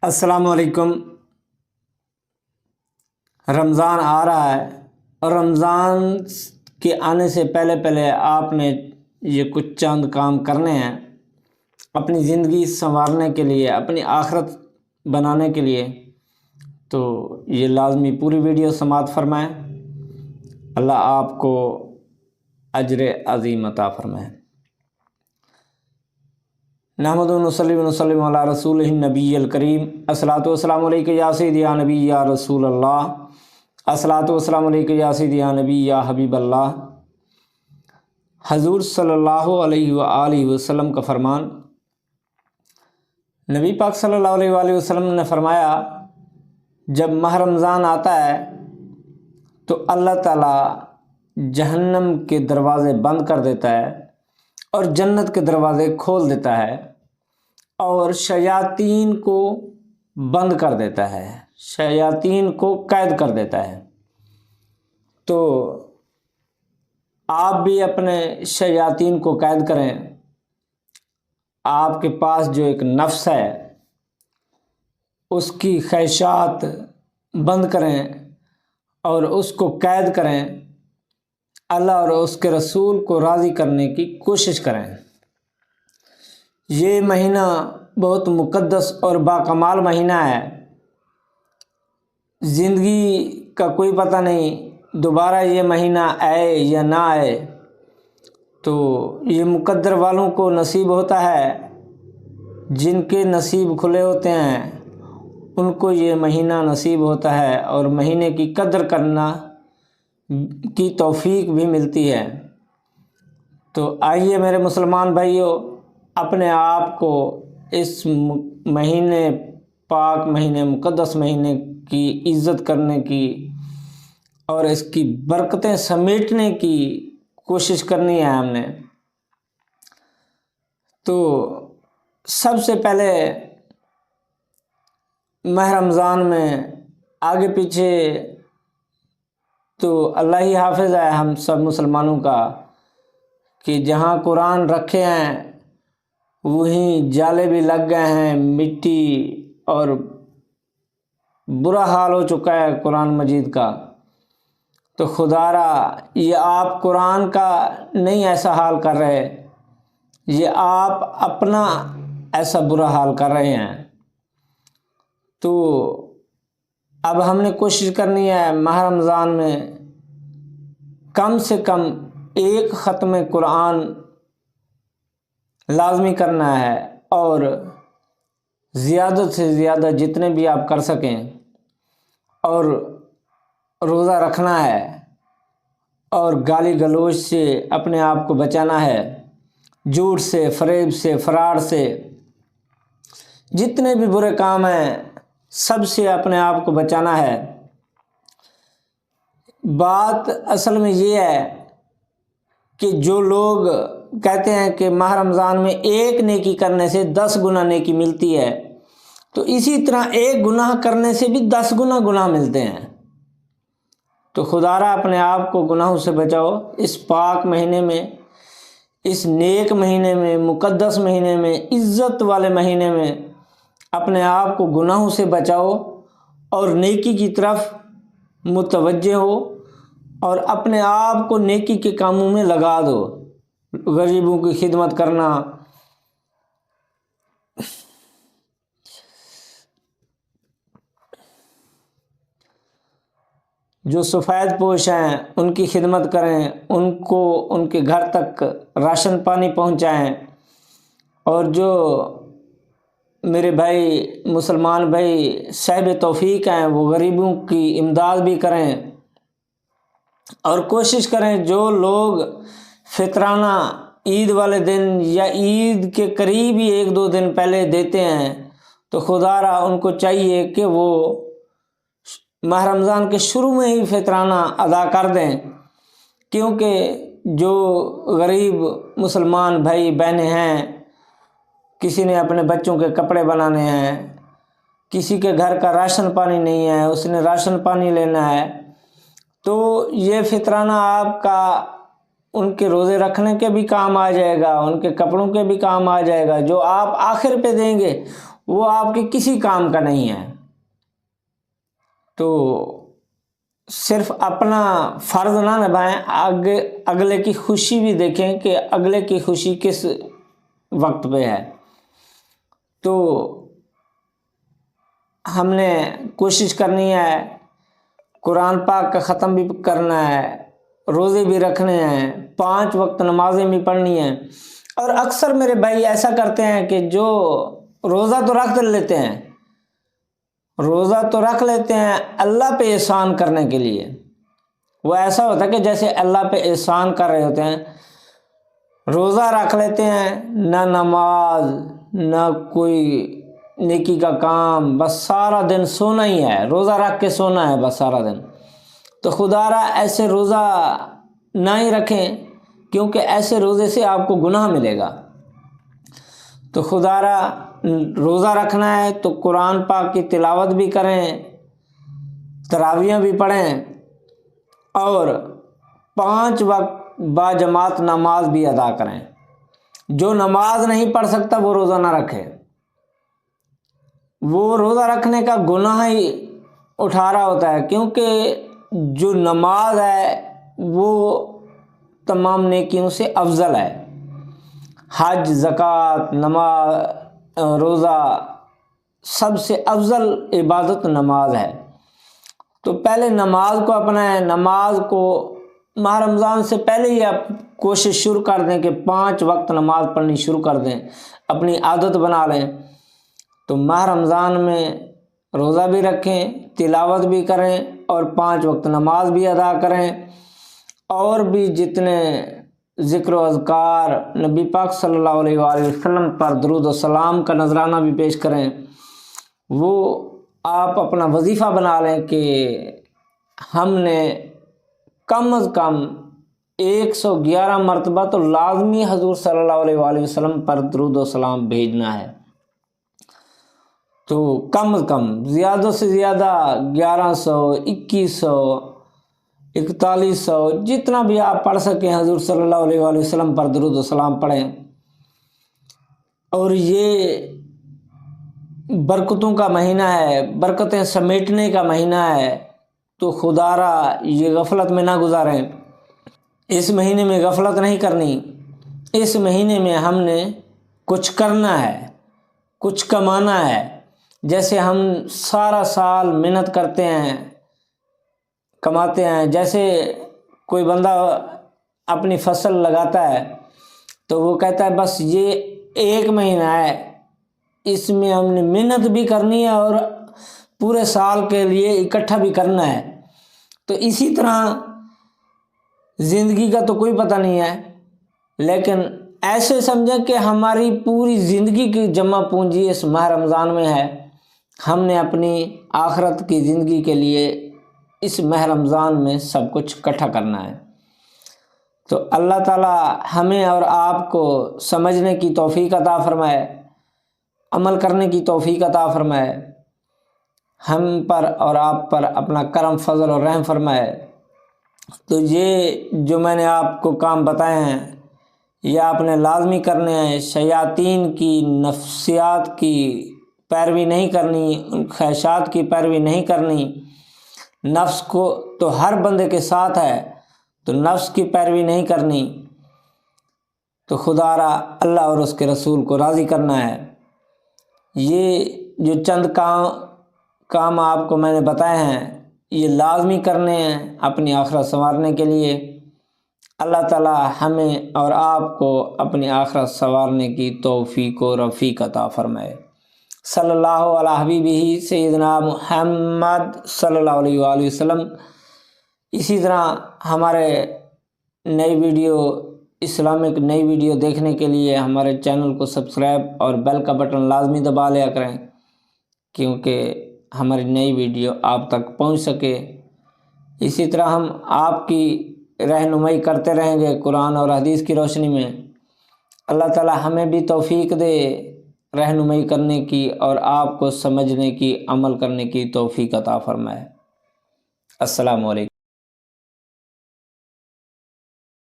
السلام علیکم۔ رمضان آ رہا ہے اور رمضان کے آنے سے پہلے آپ نے یہ کچھ چند کام کرنے ہیں اپنی زندگی سنوارنے کے لیے، اپنی آخرت بنانے کے لیے، تو یہ لازمی پوری ویڈیو سماعت فرمائیں۔ اللہ آپ کو اجر عظیم عطا فرمائے۔ نحمد و نصلی و نسلم علی رسول النبی الکریم۔ الصلاۃ والسلام علیک یا سیدی یا نبی یا رسول اللہ، الصلاۃ والسلام علیک یا سیدی یا نبی یا حبیب اللہ۔ حضور صلی اللہ علیہ وآلہ وسلم کا فرمان، نبی پاک صلی اللہ علیہ وآلہ وسلم نے فرمایا، جب ماہ رمضان آتا ہے تو اللہ تعالیٰ جہنم کے دروازے بند کر دیتا ہے اور جنت کے دروازے کھول دیتا ہے اور شیاطین کو بند کر دیتا ہے، شیاطین کو قید کر دیتا ہے۔ تو آپ بھی اپنے شیاطین کو قید کریں۔ آپ کے پاس جو ایک نفس ہے اس کی خواہشات بند کریں اور اس کو قید کریں، اللہ اور اس کے رسول کو راضی کرنے کی کوشش کریں۔ یہ مہینہ بہت مقدس اور باکمال مہینہ ہے۔ زندگی کا کوئی پتہ نہیں دوبارہ یہ مہینہ آئے یا نہ آئے، تو یہ مقدر والوں کو نصیب ہوتا ہے، جن کے نصیب کھلے ہوتے ہیں ان کو یہ مہینہ نصیب ہوتا ہے اور مہینے کی قدر کرنا کی توفیق بھی ملتی ہے۔ تو آئیے میرے مسلمان بھائیوں، اپنے آپ کو اس مہینے پاک، مہینے مقدس مہینے کی عزت کرنے کی اور اس کی برکتیں سمیٹنے کی کوشش کرنی ہے ہم نے۔ تو سب سے پہلے ماہ رمضان میں آگے پیچھے تو اللہ ہی حافظ ہے ہم سب مسلمانوں کا، کہ جہاں قرآن رکھے ہیں وہیں جالے بھی لگ گئے ہیں، مٹی، اور برا حال ہو چکا ہے قرآن مجید کا۔ تو خدا را یہ آپ قرآن کا نہیں ایسا حال کر رہے، یہ آپ اپنا ایسا برا حال کر رہے ہیں۔ تو اب ہم نے کوشش کرنی ہے ماہ رمضان میں کم سے کم ایک ختم قرآن لازمی کرنا ہے، اور زیادہ سے زیادہ جتنے بھی آپ کر سکیں، اور روزہ رکھنا ہے، اور گالی گلوچ سے اپنے آپ کو بچانا ہے، جھوٹ سے، فریب سے، فراڈ سے، جتنے بھی برے کام ہیں سب سے اپنے آپ کو بچانا ہے۔ بات اصل میں یہ ہے کہ جو لوگ کہتے ہیں کہ ماہ رمضان میں ایک نیکی کرنے سے 10 گنا نیکی ملتی ہے، تو اسی طرح ایک گناہ کرنے سے بھی 10 گنا گناہ ملتے ہیں۔ تو خدا را اپنے آپ کو گناہوں سے بچاؤ اس پاک مہینے میں، اس نیک مہینے میں، مقدس مہینے میں، عزت والے مہینے میں اپنے آپ کو گناہوں سے بچاؤ اور نیکی کی طرف متوجہ ہو، اور اپنے آپ کو نیکی کے کاموں میں لگا دو۔ غریبوں کی خدمت کرنا، جو سفید پوش ہیں ان کی خدمت کریں، ان کو ان کے گھر تک راشن پانی پہنچائیں، اور جو میرے بھائی مسلمان بھائی صاحب توفیق ہیں وہ غریبوں کی امداد بھی کریں، اور کوشش کریں جو لوگ فطرانہ عید والے دن یا عید کے قریب ہی 1-2 دن پہلے دیتے ہیں، تو خدا را ان کو چاہیے کہ وہ ماہ رمضان کے شروع میں ہی فطرانہ ادا کر دیں، کیونکہ جو غریب مسلمان بھائی بہنیں ہیں، کسی نے اپنے بچوں کے کپڑے بنانے ہیں، کسی کے گھر کا راشن پانی نہیں ہے، اس نے راشن پانی لینا ہے، تو یہ فطرانہ آپ کا ان کے روزے رکھنے کے بھی کام آ جائے گا، ان کے کپڑوں کے بھی کام آ جائے گا۔ جو آپ آخر پہ دیں گے وہ آپ کے کسی کام کا نہیں ہے۔ تو صرف اپنا فرض نہ نبھائیں، اگلے کی خوشی بھی دیکھیں کہ اگلے کی خوشی کس وقت پہ ہے۔ تو ہم نے کوشش کرنی ہے، قرآن پاک کا ختم بھی کرنا ہے، روزے بھی رکھنے ہیں، 5 وقت نمازیں بھی پڑھنی ہیں۔ اور اکثر میرے بھائی ایسا کرتے ہیں کہ جو روزہ تو رکھ لیتے ہیں، روزہ تو رکھ لیتے ہیں اللہ پہ احسان کرنے کے لیے۔ وہ ایسا ہوتا ہے کہ جیسے اللہ پہ احسان کر رہے ہوتے ہیں، روزہ رکھ لیتے ہیں، نہ نماز نہ کوئی نیکی کا کام، بس سارا دن سونا ہی ہے، روزہ رکھ کے سونا ہے بس سارا دن۔ تو خدا را ایسے روزہ نہ ہی رکھیں، کیونکہ ایسے روزے سے آپ کو گناہ ملے گا۔ تو خدا را روزہ رکھنا ہے تو قرآن پاک کی تلاوت بھی کریں، تراویح بھی پڑھیں، اور 5 وقت باجماعت نماز بھی ادا کریں۔ جو نماز نہیں پڑھ سکتا وہ روزہ نہ رکھے، وہ روزہ رکھنے کا گناہ ہی اٹھا رہا ہوتا ہے، کیونکہ جو نماز ہے وہ تمام نیکیوں سے افضل ہے۔ حج، زکوٰۃ، نماز، روزہ، سب سے افضل عبادت نماز ہے۔ تو پہلے نماز کو اپنائیں، نماز کو ماہ رمضان سے پہلے ہی آپ کوشش شروع کر دیں کہ 5 وقت نماز پڑھنی شروع کر دیں، اپنی عادت بنا لیں۔ تو ماہ رمضان میں روزہ بھی رکھیں، تلاوت بھی کریں، اور 5 وقت نماز بھی ادا کریں، اور بھی جتنے ذکر و اذکار نبی پاک صلی اللہ علیہ وآلہ وسلم پر درود و سلام کا نذرانہ بھی پیش کریں۔ وہ آپ اپنا وظیفہ بنا لیں کہ ہم نے کم از کم 111 مرتبہ تو لازمی حضور صلی اللہ علیہ وآلہ وسلم پر درود و سلام بھیجنا ہے۔ تو کم از کم، زیادہ سے زیادہ 1100، 2100، 4100، جتنا بھی آپ پڑھ سکیں حضور صلی اللہ علیہ وآلہ وسلم پر درود و سلام پڑھیں۔ اور یہ برکتوں کا مہینہ ہے، برکتیں سمیٹنے کا مہینہ ہے، تو خدا را یہ غفلت میں نہ گزاریں۔ اس مہینے میں غفلت نہیں کرنی، اس مہینے میں ہم نے کچھ کرنا ہے، کچھ کمانا ہے۔ جیسے ہم سارا سال محنت کرتے ہیں، کماتے ہیں، جیسے کوئی بندہ اپنی فصل لگاتا ہے تو وہ کہتا ہے بس یہ 1 مہینہ ہے، اس میں ہم نے محنت بھی کرنی ہے اور پورے سال کے لیے اکٹھا بھی کرنا ہے۔ تو اسی طرح زندگی کا تو کوئی پتہ نہیں ہے، لیکن ایسے سمجھیں کہ ہماری پوری زندگی کی جمع پونجی اس ماہ رمضان میں ہے۔ ہم نے اپنی آخرت کی زندگی کے لیے اس ماہ رمضان میں سب کچھ اکٹھا کرنا ہے۔ تو اللہ تعالی ہمیں اور آپ کو سمجھنے کی توفیق عطا فرمائے، عمل کرنے کی توفیق عطا فرمائے، ہم پر اور آپ پر اپنا کرم، فضل اور رحم فرمائے۔ تو یہ جو میں نے آپ کو کام بتائے ہیں یہ آپ نے لازمی کرنے ہیں۔ شیاطین کی، نفسیات کی پیروی نہیں کرنی، ان خواہشات کی پیروی نہیں کرنی۔ نفس کو تو ہر بندے کے ساتھ ہے، تو نفس کی پیروی نہیں کرنی، تو خدا را اللہ اور اس کے رسول کو راضی کرنا ہے۔ یہ جو چند کام آپ کو میں نے بتائے ہیں یہ لازمی کرنے ہیں اپنی آخرت سنوارنے کے لیے۔ اللہ تعالی ہمیں اور آپ کو اپنی آخرت سنوارنے کی توفیق و رفیق عطا فرمائے۔ صلی اللہ علیہ حبیبہ سیدنا محمد صلی اللہ علیہ وآلہ وسلم۔ اسی طرح ہمارے نئی ویڈیو، اسلامک نئی ویڈیو دیکھنے کے لیے ہمارے چینل کو سبسکرائب اور بیل کا بٹن لازمی دبا لیا کریں، کیونکہ ہماری نئی ویڈیو آپ تک پہنچ سکے۔ اسی طرح ہم آپ کی رہنمائی کرتے رہیں گے قرآن اور حدیث کی روشنی میں۔ اللہ تعالی ہمیں بھی توفیق دے رہنمائی کرنے کی، اور آپ کو سمجھنے کی، عمل کرنے کی توفیق عطا فرمائے۔ السلام علیکم۔